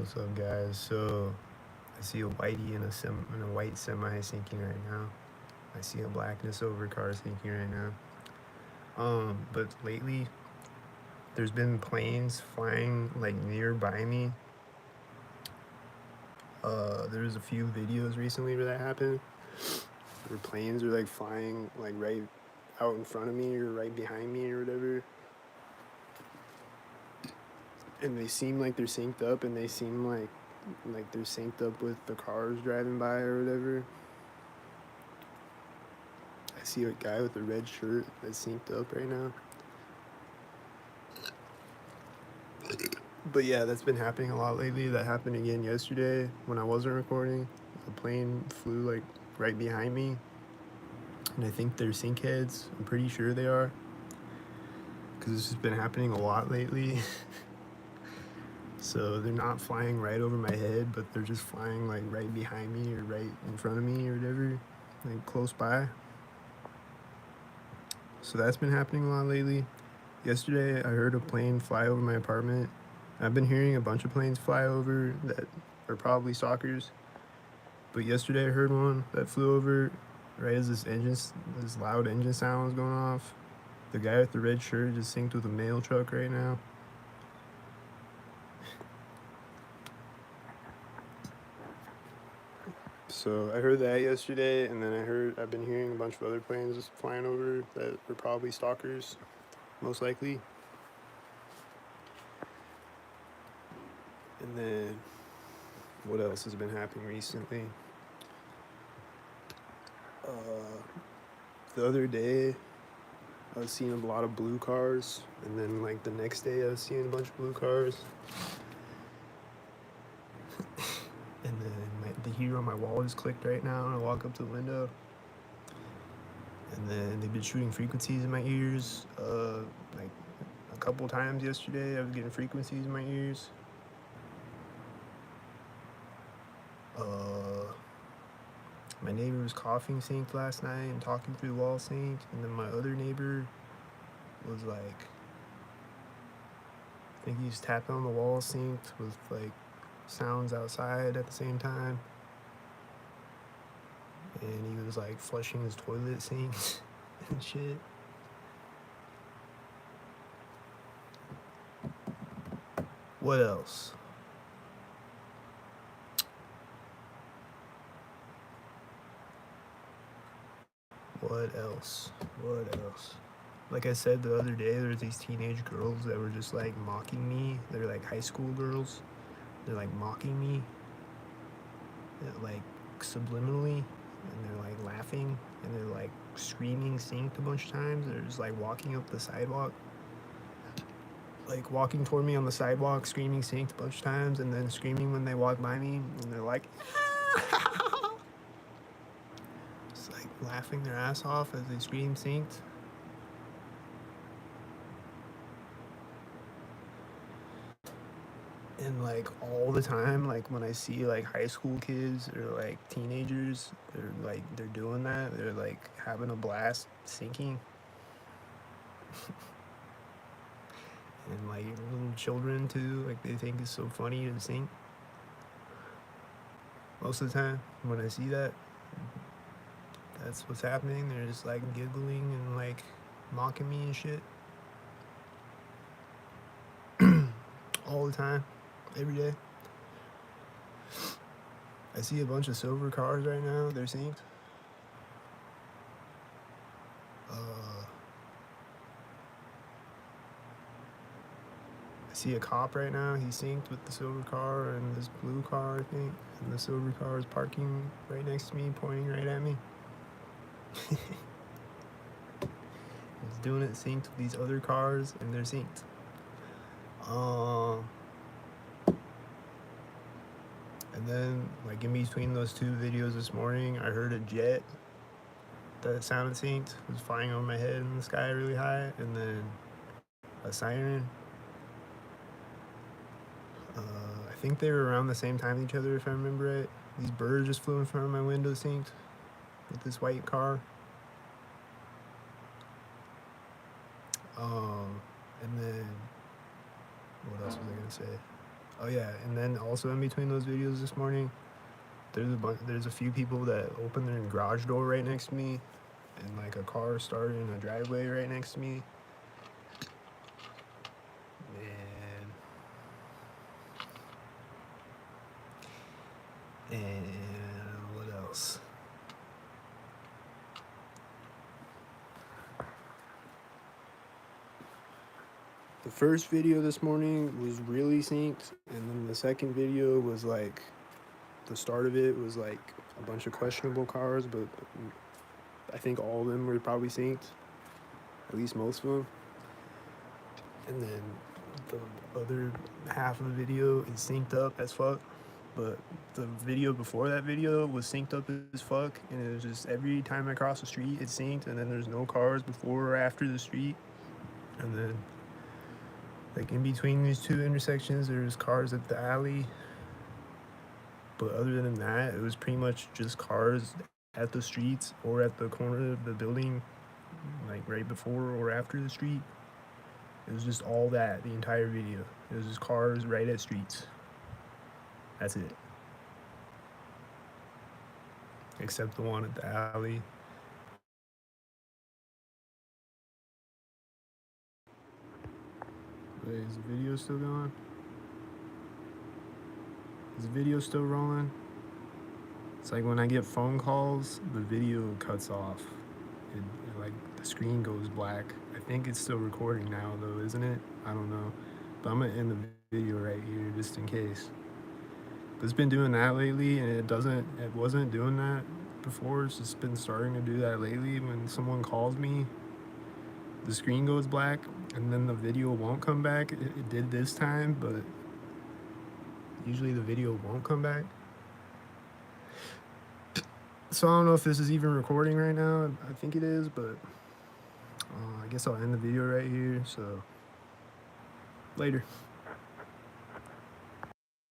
What's up, guys? So I see a whitey in a white semi sinking right now. I see a blackness over car sinking right now. But lately there's been planes flying like nearby me. There's a few videos recently where that happened. Where planes are like flying like right out in front of me or right behind me or whatever. And they seem like they're synced up, and they seem like they're synced up with the cars driving by or whatever. I see a guy with a red shirt that's synced up right now. But yeah, that's been happening a lot lately. That happened again yesterday when I wasn't recording. A plane flew like right behind me, and I think they're sync heads. I'm pretty sure they are, because this has been happening a lot lately. So they're not flying right over my head, but they're just flying like right behind me or right in front of me or whatever, like close by. So that's been happening a lot lately. Yesterday, I heard a plane fly over my apartment. I've been hearing a bunch of planes fly over that are probably stalkers. But yesterday, I heard one that flew over right as this loud engine sound was going off. The guy with the red shirt just synced with a mail truck right now. So I heard that yesterday, and then I've been hearing a bunch of other planes just flying over that are probably stalkers, most likely. And then what else has been happening recently? The other day, I was seeing a lot of blue cars, and then like the next day, I was seeing a bunch of blue cars. And then the heater on my wall is clicked right now, and I walk up to the window. And then they've been shooting frequencies in my ears. Like a couple times yesterday, I was getting frequencies in my ears. My neighbor was coughing synced last night and talking through the wall synced, and then my other neighbor was like, I think he was tapping on the wall synced with like sounds outside at the same time. And he was like flushing his toilet sinks and shit. What else? What else? Like I said the other day, there's these teenage girls that were just like mocking me. They're like high school girls. They're like mocking me, like subliminally, and they're like laughing, and they're like screaming synced a bunch of times. They're just like walking up the sidewalk, like walking toward me on the sidewalk, screaming synced a bunch of times, and then screaming when they walk by me, and they're like just like laughing their ass off as they scream synced. And like all the time, like when I see like high school kids or like teenagers, they're doing that. They're like having a blast sinking. And like little children too, like they think it's so funny to sing. Most of the time when I see that, that's what's happening. They're just like giggling and like mocking me and shit. All the time, every day. I see a bunch of silver cars right now. They're synced. I see a cop right now. He's synced with the silver car and this blue car, I think. And the silver car is parking right next to me, pointing right at me. He's doing it synced with these other cars, and they're synced. And then, like in between those two videos this morning, I heard a jet that sounded synced. It was flying over my head in the sky really high, and then a siren. I think they were around the same time as each other, if I remember right. These birds just flew in front of my window synced with this white car. And then, what else was I gonna say? Oh yeah, and then also in between those videos this morning, there's a few people that opened their garage door right next to me, and like a car started in a driveway right next to me. And what else? The first video this morning was really synced, and then the second video was like the start of it was like a bunch of questionable cars, but I think all of them were probably synced, at least most of them. And then the other half of the video is synced up as fuck, but the video before that video was synced up as fuck, and it was just every time I cross the street it's synced, and then there's no cars before or after the street, and then like in between these two intersections there's cars at the alley, but other than that it was pretty much just cars at the streets or at the corner of the building, like right before or after the street. It was just all that the entire video. It was just cars right at streets. That's it. Except the one at the alley. Wait, is the video still going? Is the video still rolling? It's like when I get phone calls, the video cuts off. Like the screen goes black. I think it's still recording now though, isn't it? I don't know. But I'm gonna end the video right here just in case. But it's been doing that lately, and it wasn't doing that before. It's just been starting to do that lately. When someone calls me, the screen goes black, and then the video won't come back. It did this time, but usually the video won't come back. So I don't know if this is even recording right now. I think it is, but I guess I'll end the video right here. So later.